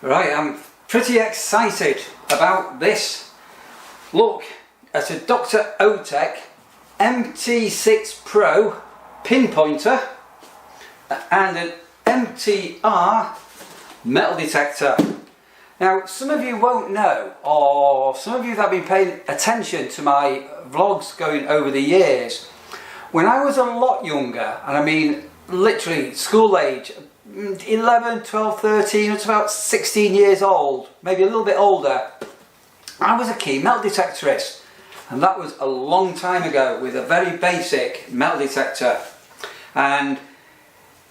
Right, I'm pretty excited about this. Look at a DR.ÖTEK MT6 Pro pinpointer and an MTR metal detector. Now, some of you won't know, or some of you that have been paying attention to my vlogs going over the years, when I was a lot younger, and I mean literally school age, 11, 12, 13, it's about 16 years old, maybe a little bit older, I was a key metal detectorist, and that was a long time ago with a very basic metal detector. And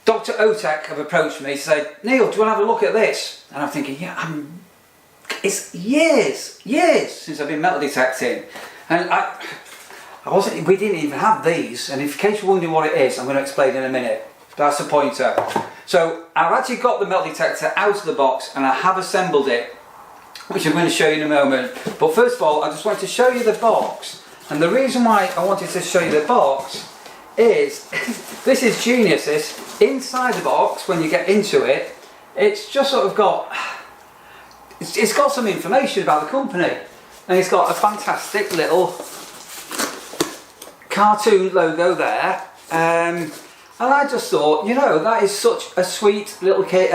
DR.ÖTEK have approached me and said, "Neil, do you want to have a look at this?" And I'm thinking, yeah, it's years since I've been metal detecting, and we didn't even have these, and in case you're wondering what it is, I'm going to explain in a minute. That's a pointer. So I've actually got the metal detector out of the box and I have assembled it, which I'm going to show you in a moment. But first of all, I just want to show you the box, and the reason why I wanted to show you the box is this is genius. This inside the box, when you get into it, it's just sort of got it's got some information about the company, and it's got a fantastic little cartoon logo there, and I just thought, you know, that is such a sweet little bit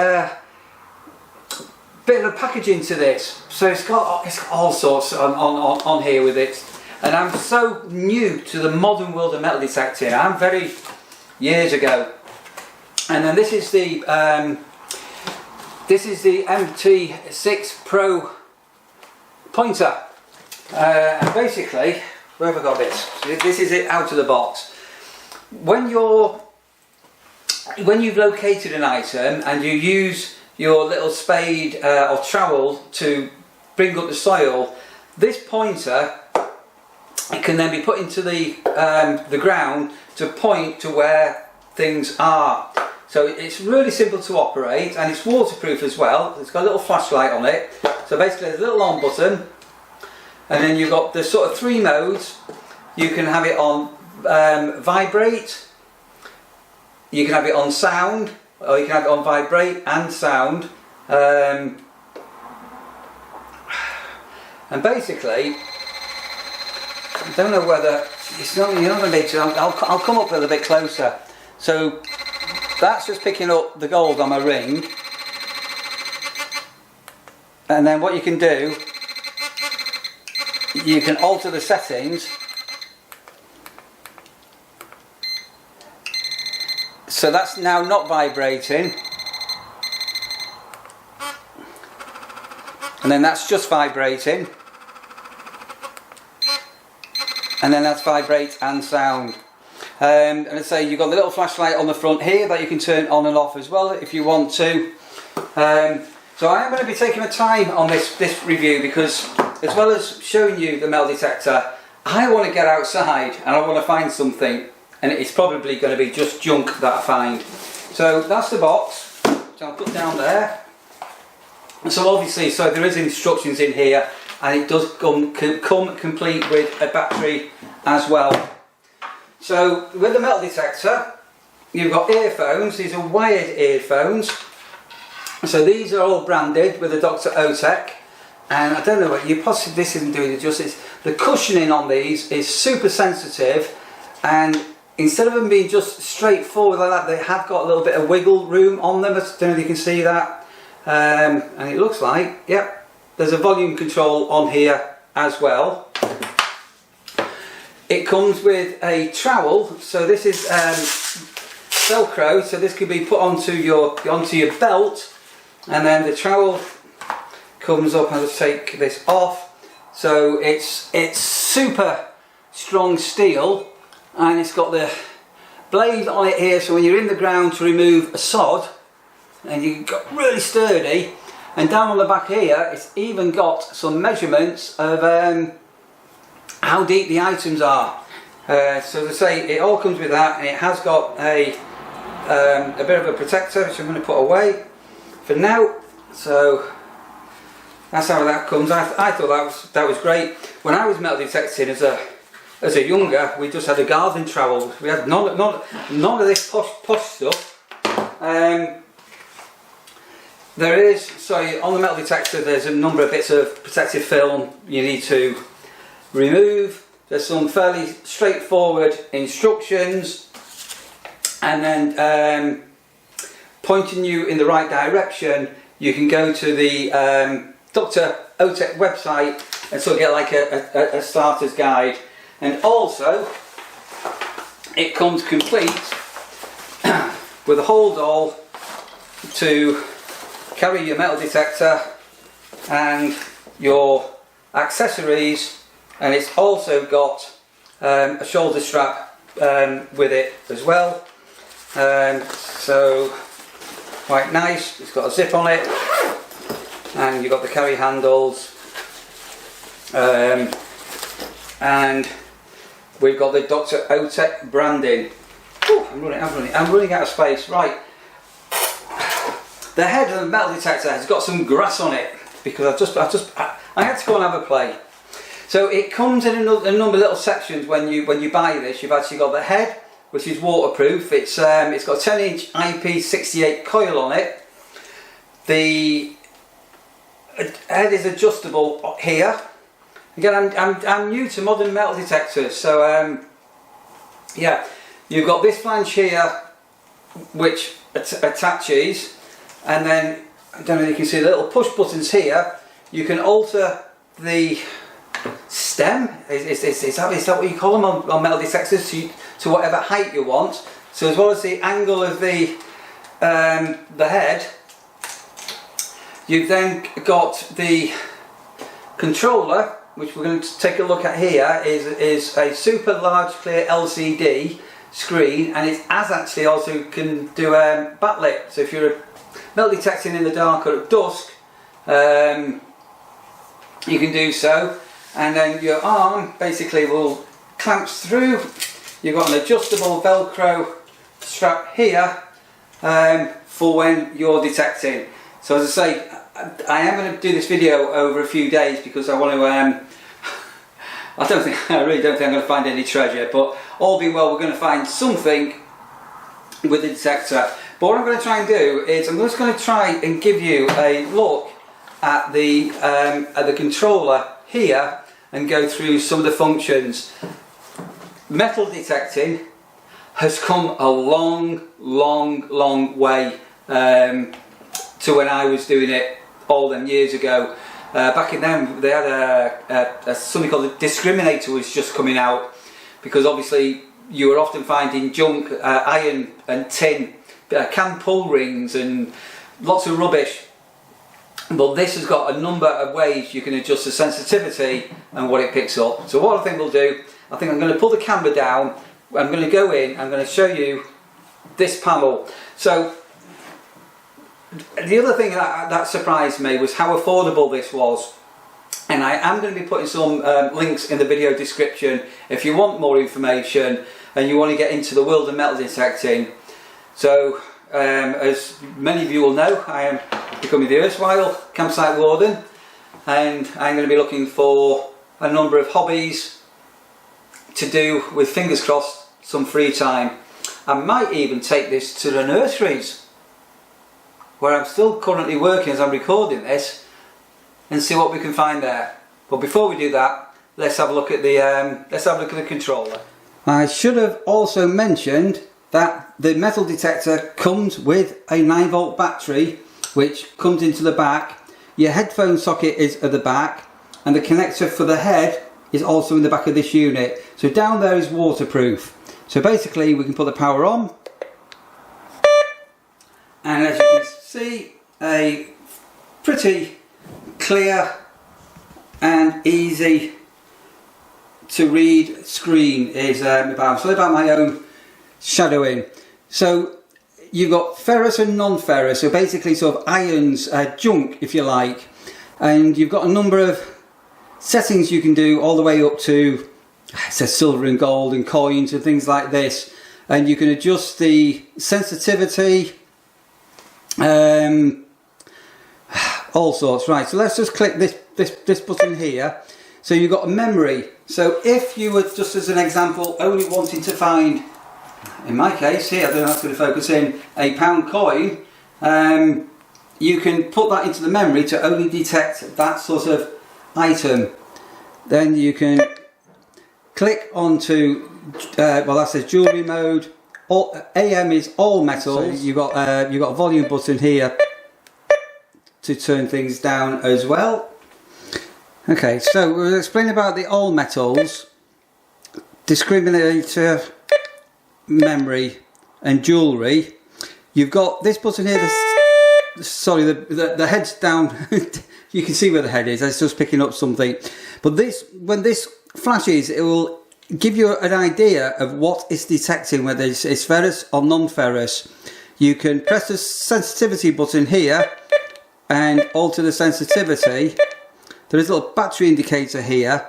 of packaging to this. So it's got all sorts on here with it, and I'm so new to the modern world of metal detecting. I'm very years ago, and then this is the MT6 Pro pointer, and basically, where have I got this? This is it out of the box. When you've located an item and you use your little spade or trowel to bring up the soil, this pointer, it can then be put into the ground to point to where things are. So it's really simple to operate, and it's waterproof as well. It's got a little flashlight on it. So basically there's a little on button, and then you've got the sort of 3 modes. You can have it on vibrate, you can have it on sound, or you can have it on vibrate and sound. And basically, I don't know whether it's not, you're not going to be able to, I'll come up a little bit closer. So that's just picking up the gold on my ring, and then what you can do, you can alter the settings. So that's now not vibrating, and then that's just vibrating, and then that's vibrate and sound. And I say you've got the little flashlight on the front here that you can turn on and off as well if you want to. So I am going to be taking my time on this review, because as well as showing you the metal detector, I want to get outside and I want to find something. And it's probably going to be just junk that I find. So that's the box, which I'll put down there. So obviously, so there is instructions in here, and it does come complete with a battery as well. So with the metal detector, you've got earphones. These are wired earphones. So these are all branded with a DR.ÖTEK. And I don't know what this isn't doing it justice. The cushioning on these is super sensitive, and instead of them being just straightforward like that, they have got a little bit of wiggle room on them. I don't know if you can see that. And it looks like, yep, there's a volume control on here as well. It comes with a trowel, so this is Velcro, so this could be put onto your belt, and then the trowel comes up. I'll just take this off. So it's super strong steel, and it's got the blade on it here, so when you're in the ground to remove a sod, and you've got really sturdy. And down on the back here, it's even got some measurements of how deep the items are. So as I say, it all comes with that, and it has got a bit of a protector, which I'm going to put away for now. So that's how that comes. I thought that was great. When I was metal detecting as a younger, we just had a garden trowel. We had none of this posh stuff. there is, so on the metal detector there's a number of bits of protective film you need to remove. There's some fairly straightforward instructions, and then pointing you in the right direction, you can go to the DR.ÖTEK website and sort of get like a starter's guide. And also it comes complete with a hold all to carry your metal detector and your accessories, and it's also got a shoulder strap with it as well, so quite nice. It's got a zip on it, and you've got the carry handles, and we've got the DR.ÖTEK branding. Ooh, I'm running out of space. Right, the head of the metal detector has got some grass on it because I had to go and have a play. So it comes in a number of little sections. When you buy this, you've actually got the head, which is waterproof. It's got a 10-inch IP68 coil on it. The head is adjustable here. Again, I'm new to modern metal detectors, so yeah, you've got this flange here which attaches, and then I don't know if you can see the little push buttons here. You can alter the stem. Is that what you call them on metal detectors, to whatever height you want. So as well as the angle of the head, you've then got the controller, which we're going to take a look at here. Is a super large clear LCD screen, and it actually also can do backlit. So if you're metal detecting in the dark or at dusk, you can do so. And then your arm basically will clamps through. You've got an adjustable Velcro strap here for when you're detecting. So as I say, I am going to do this video over a few days because I want to I really don't think I'm going to find any treasure, but all being well, we're going to find something with the detector. But what I'm going to try and do is I'm just going to try and give you a look at the controller here and go through some of the functions. Metal detecting has come a long way to when I was doing it all them years ago. Back in then, they had something called a discriminator was just coming out, because obviously you were often finding junk, iron and tin, can pull rings and lots of rubbish. But this has got a number of ways you can adjust the sensitivity and what it picks up. So what I think we'll do, I think I'm going to pull the camera down, I'm going to go in, I'm going to show you this panel. So the other thing that surprised me was how affordable this was, and I am going to be putting some links in the video description if you want more information and you want to get into the world of metal detecting. So as many of you will know, I am becoming the erstwhile campsite warden, and I'm going to be looking for a number of hobbies to do with, fingers crossed, some free time. I might even take this to the nurseries, where I'm still currently working as I'm recording this, and see what we can find there. But before we do that, let's have a look at the controller. I should have also mentioned that the metal detector comes with a 9-volt battery, which comes into the back. Your headphone socket is at the back, and the connector for the head is also in the back of this unit. So down there is waterproof. So basically we can put the power on, and as you can see, a pretty clear and easy to read screen is about my own shadowing. So you've got ferrous and non-ferrous, so basically sort of irons, junk if you like, and you've got a number of settings you can do all the way up to, it says silver and gold and coins and things like this, and you can adjust the sensitivity, all sorts. Right, so let's just click this button here. So you've got a memory. So if you were, just as an example, only wanting to find, in my case here, I don't know if that's going to focus in, a pound coin, you can put that into the memory to only detect that sort of item. Then you can click onto, well, that says jewellery mode. AM is all metals. So you've got a volume button here to turn things down as well. Okay, so we'll explain about the all metals, discriminator, memory and jewellery. You've got this button here, sorry, the head's down. You can see where the head is, it's just picking up something. But this, when this flashes, it will give you an idea of what it's detecting, whether it's ferrous or non-ferrous. You can press the sensitivity button here and alter the sensitivity. There is a little battery indicator here,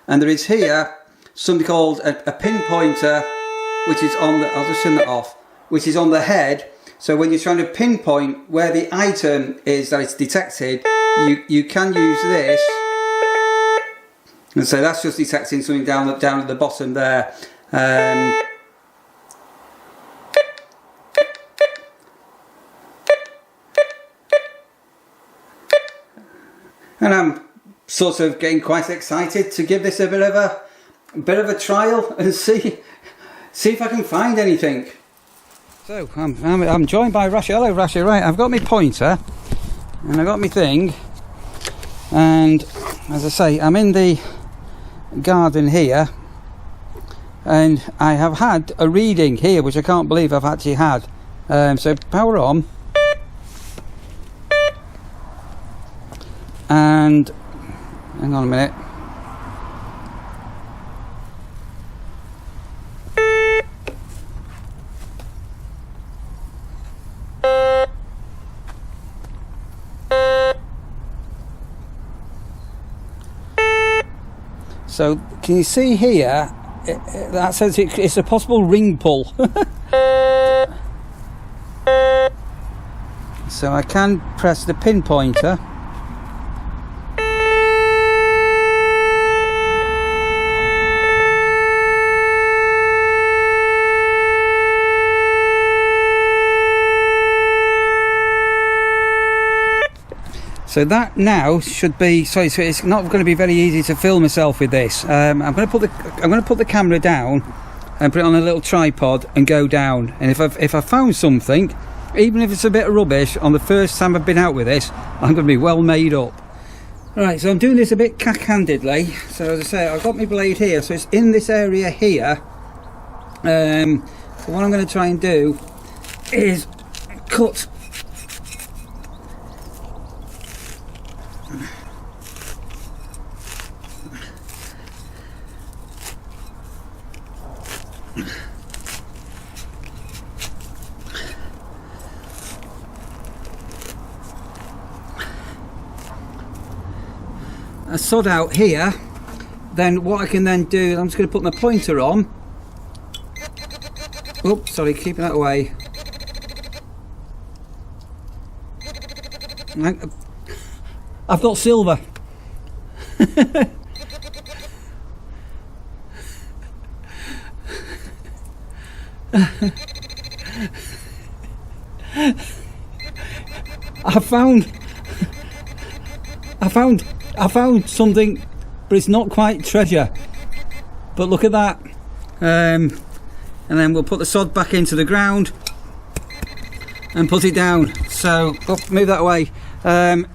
and there is here something called a pinpointer, which is on the, I'll just turn that off, which is on the head. So when you're trying to pinpoint where the item is that it's detected, you can use this. And so that's just detecting something down at the bottom there. And I'm sort of getting quite excited to give this a bit of a trial and see if I can find anything. So I'm joined by Rashi. Hello Rashi. Right, I've got my pointer and I've got my thing, and as I say, I'm in the garden here, and I have had a reading here which I can't believe I've actually had. So power on, and hang on a minute. So can you see here, that says it's a possible ring pull. So I can press the pinpointer. So that now should be, sorry, so it's not going to be very easy to film myself with this. I'm going to put the camera down and put it on a little tripod and go down. And if I found something, even if it's a bit of rubbish, on the first time I've been out with this, I'm going to be well made up. Right, so I'm doing this a bit cack-handedly. So as I say, I've got my blade here, so it's in this area here. So what I'm going to try and do is cut a sod out here. Then what I can then do, I'm just going to put my pointer on. Oh, sorry, keeping that away. I've got silver. I found something, but it's not quite treasure. But look at that. And then we'll put the sod back into the ground and put it down. So move that away. I'm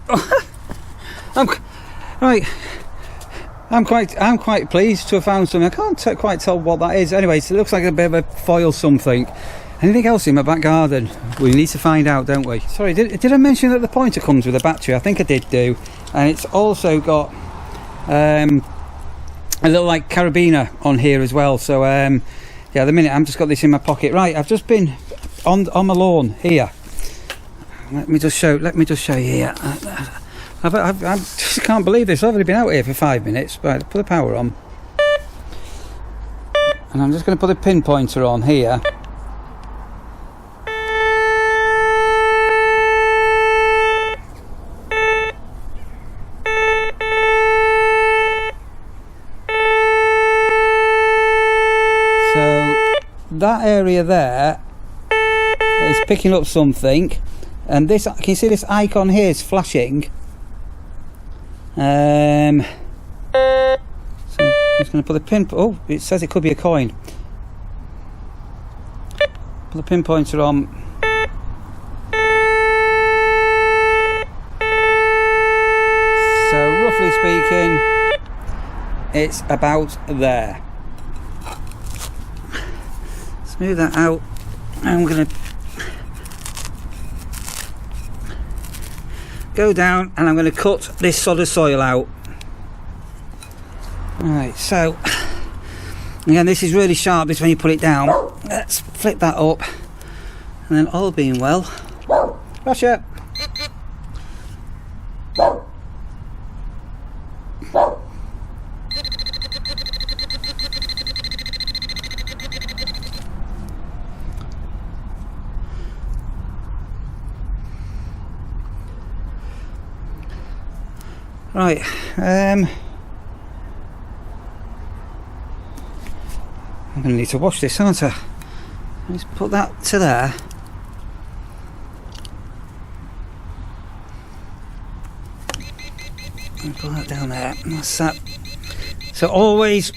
quite pleased to have found something. I can't quite tell what that is. Anyway, so it looks like a bit of a foil something. Anything else in my back garden? We need to find out, don't we? Sorry, did I mention that the pointer comes with a battery? I think I did do. And it's also got a little like carabiner on here as well. So yeah, at the minute I've just got this in my pocket. Right, I've just been on my lawn here. Let me just show you here. I just can't believe this. I've only been out here for 5 minutes. Right, put the power on, and I'm just going to put a pinpointer on here. So that area there is picking up something. And this, can you see this icon here is flashing? So I'm just going to put the pin. Oh, it says it could be a coin. Put the pinpointer on. So roughly speaking, it's about there. Smooth that out. I'm going to go down and I'm going to cut this sod of soil out. Right, so again, this is really sharp, this when you put it down. Let's flip that up, and then all being well, Russia. Right, I'm going to need to wash this, aren't I? Let's put that to there. And put that down there. That's that. So always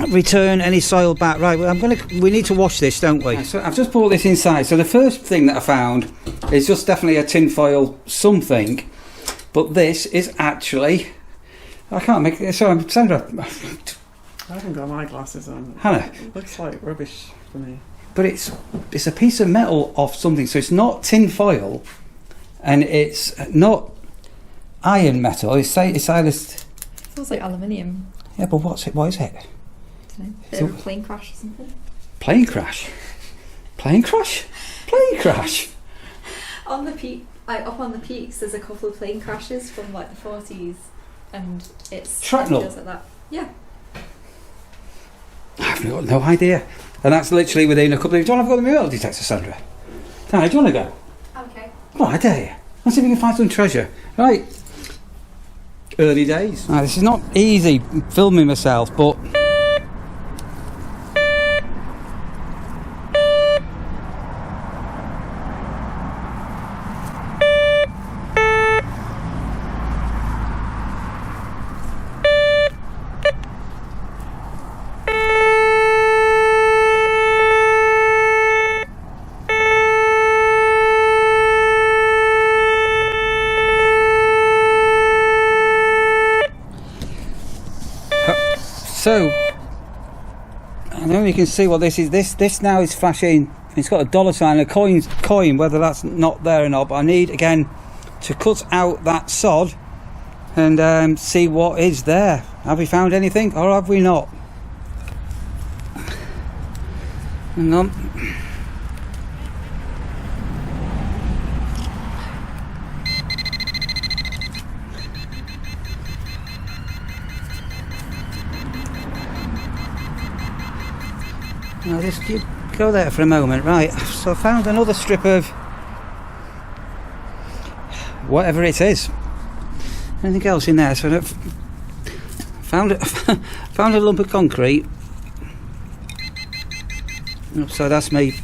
return any soil back. Right, we need to wash this, don't we? So I've just brought this inside. So the first thing that I found is just definitely a tin foil something. But this is actually, I can't make it. So Sandra, I haven't got my glasses on. Hannah, it looks like rubbish for me. But it's a piece of metal off something, so it's not tin foil, and it's not iron metal. It's either. Feels like aluminium. Yeah, but what is it? I don't know. Bit of a plane crash or something. Plane crash. Plane crash. Plane crash. On the peak. Like up on the peaks, there's a couple of plane crashes from like the 40s, and it's shrapnel. It feels like that. Yeah. I've got no idea, and that's literally within a couple of. Do you want to go to the metal detector, Sandra? Tanya, do you want to go? Okay. Oh, I dare you. Let's see if we can find some treasure. Right. Early days. Now, this is not easy filming myself, but. So, I don't know if you can see what this is. This now is flashing. It's got a dollar sign, a coin, whether that's not there or not. But I need, again, to cut out that sod and see what is there. Have we found anything or have we not? Hang on. Now just go there for a moment. Right, so I found another strip of whatever it is. Anything else in there? So I found a lump of concrete. So that's me.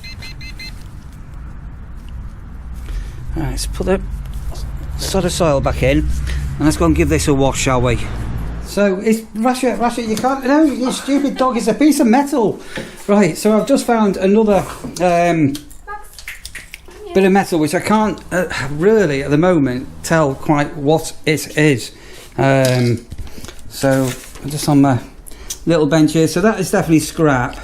Right, let's put the sod of soil back in and let's go and give this a wash, shall we? So it's Russia, you can't, no, you stupid dog, it's a piece of metal. Right, so I've just found another bit of metal which I can't really at the moment tell quite what it is. So I'm just on my little bench here, so that is definitely scrap.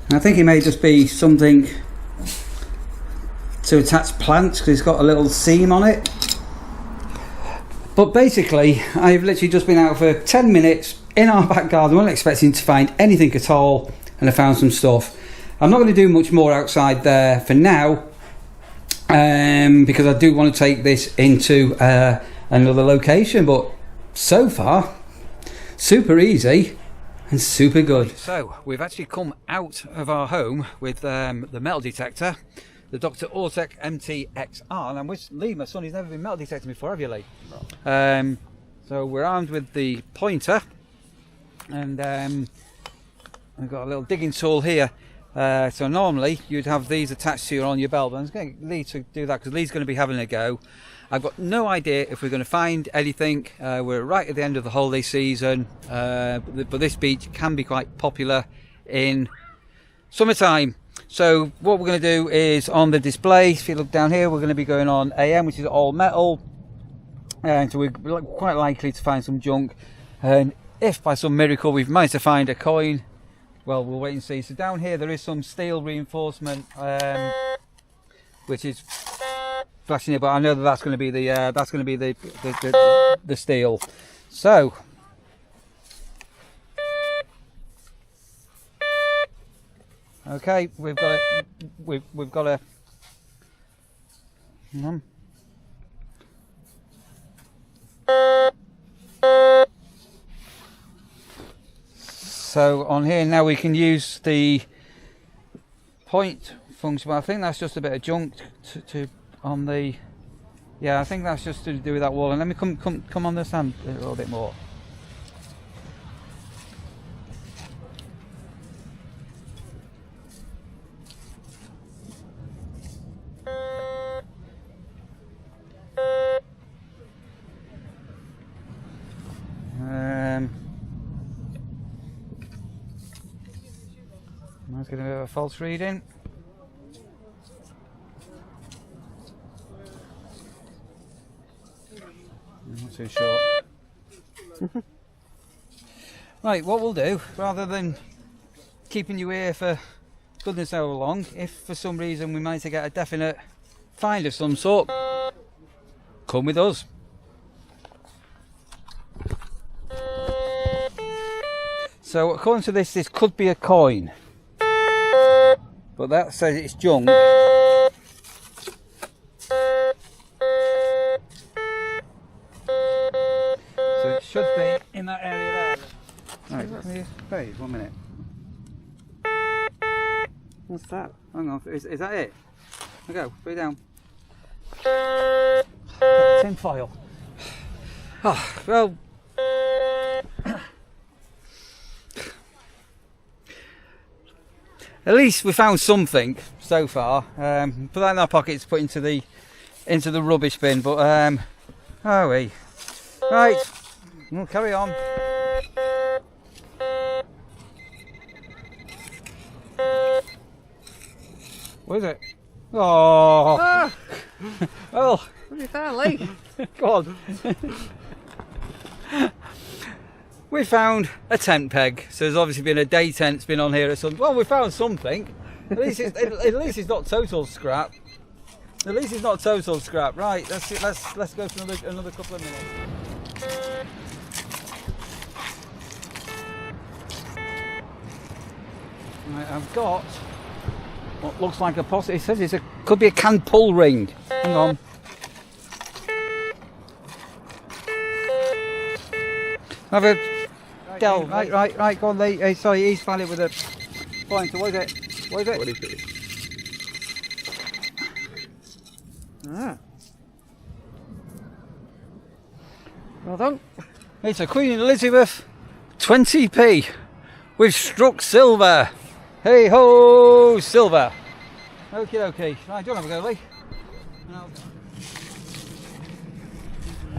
And I think it may just be something to attach plants because it's got a little seam on it. But basically, I've literally just been out for 10 minutes in our back garden, wasn't expecting to find anything at all, and I found some stuff. I'm not going to do much more outside there for now, because I do want to take this into another location, but so far, super easy and super good. So, we've actually come out of our home with the metal detector, the DR.ÖTEK MT6 and I'm with Lee, my son. He's never been metal detecting before, have you, Lee? No. So we're armed with the pointer, and we've got a little digging tool here. So normally you'd have these attached to you on your belt, but I'm going to get Lee to do that because Lee's going to be having a go. I've got no idea if we're going to find anything. We're right at the end of the holiday season, but this beach can be quite popular in summertime. So what we're going to do is on the display, if you look down here, we're going to be going on AM, which is all metal, and so we're quite likely to find some junk. And if by some miracle we've managed to find a coin, well, we'll wait and see. So down here there is some steel reinforcement, which is flashing it, but I know that that's going to be the steel. So okay, we've got a so on here now we can use the point function, but I think that's just a bit of junk to on the, yeah, I think that's just to do with that wall. And let me come on the sand a little bit more. That's going to be a false reading. Not too short. Right, what we'll do, rather than keeping you here for goodness how long, if for some reason we manage to get a definite find of some sort, come with us. So according to this could be a coin, but that says it's junk. So it should be in that area there. Right, wait 1 minute. What's that? Hang on, is that it? There we go, put it down. Tin foil. Oh, well. At least we found something so far. Put that in our pockets, put into the rubbish bin. But oh we right, we'll carry on. What is it? Oh, Ah! well, What have you found, Lee? go on. We found a tent peg, so there's obviously been a day tent's been on here at some. Well, we found something. At least it's not total scrap. At least it's not total scrap. Right, let's go for another couple of minutes. Right, I've got what looks like a it says could be a can pull ring. Hang on. Have a Del, right, go on, Lee. Hey, sorry, he's found it with a pointer. What is it? What is it? Ah. Well done. It's a Queen Elizabeth 20p. We've struck silver. Hey ho, silver. Okie dokie. Right, do you want to have a go, Lee? No.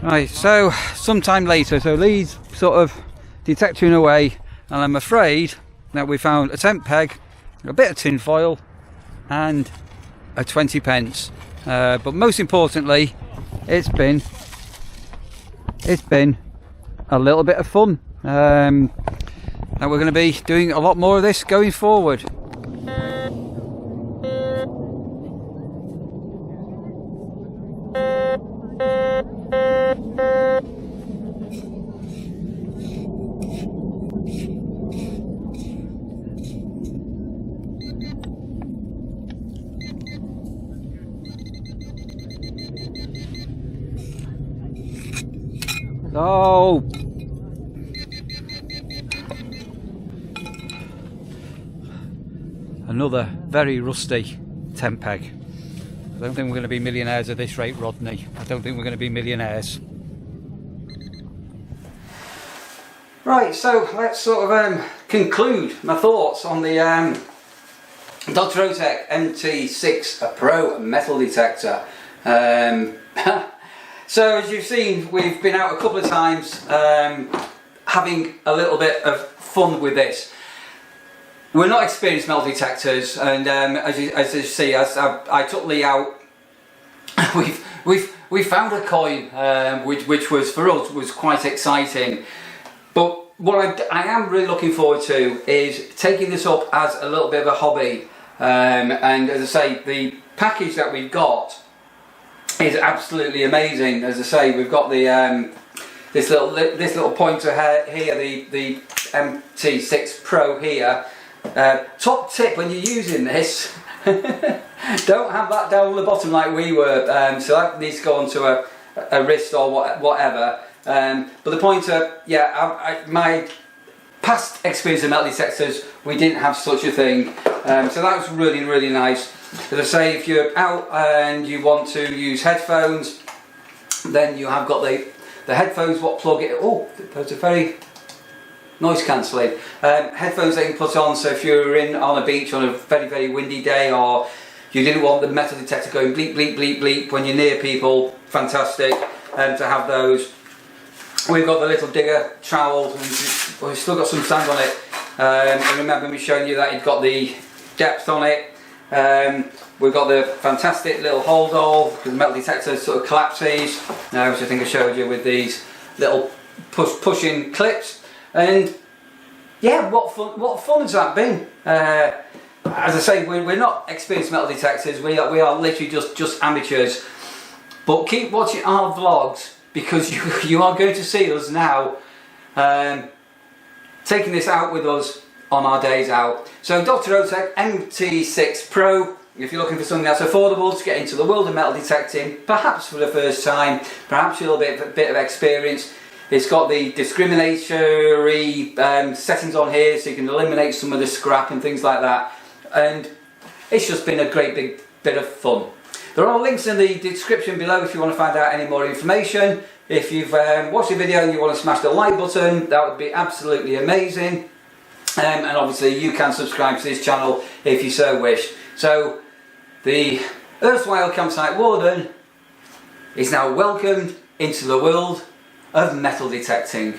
Right, so sometime later, so Lee's sort of detecting away, and I'm afraid that we found a tent peg, a bit of tin foil, and a 20 pence. But most importantly, it's been a little bit of fun. And we're going to be doing a lot more of this going forward. Oh, another very rusty tent peg. I don't think we're going to be millionaires at this rate, Rodney. I don't think we're going to be millionaires. Right, so let's sort of conclude my thoughts on the DR.ÖTEK MT6 Pro metal detector. So as you've seen, we've been out a couple of times having a little bit of fun with this. We're not experienced metal detectors, and as you see, as I took Lee out, we found a coin, which was for us was quite exciting. But what I am really looking forward to is taking this up as a little bit of a hobby. And as I say, the package that we've got is absolutely amazing. As I say, we've got the this little pointer here, the MT6 Pro here. Top tip when you're using this, don't have that down the bottom like we were. So that needs to go onto a wrist or whatever. But the pointer, yeah, my past experience of metal detectors, we didn't have such a thing. So that was really, really nice. As I say, if you're out and you want to use headphones, then you have got the headphones what plug it. Oh, those are very noise cancelling. Headphones that you can put on, so if you're on a beach on a very, very windy day, or you didn't want the metal detector going bleep, bleep, bleep, bleep when you're near people, fantastic to have those. We've got the little digger trowel, and we've still got some sand on it. And remember me showing you that you've got the depth on it. We've got the fantastic little hold all, because the metal detector sort of collapses, which I think I showed you with these little pushing clips. And yeah, what fun has that been? As I say, we're not experienced metal detectors. We are literally just amateurs. But keep watching our vlogs, because you are going to see us now taking this out with us on our days out. So DR.ÖTEK MT6 Pro, if you're looking for something that's affordable to get into the world of metal detecting, perhaps for the first time, perhaps a little bit of experience. It's got the discriminatory settings on here, so you can eliminate some of the scrap and things like that. And it's just been a great big bit of fun. There are links in the description below if you want to find out any more information. If you've watched the video and you want to smash the like button, that would be absolutely amazing. And obviously you can subscribe to this channel if you so wish. So the erstwhile campsite warden is now welcomed into the world of metal detecting.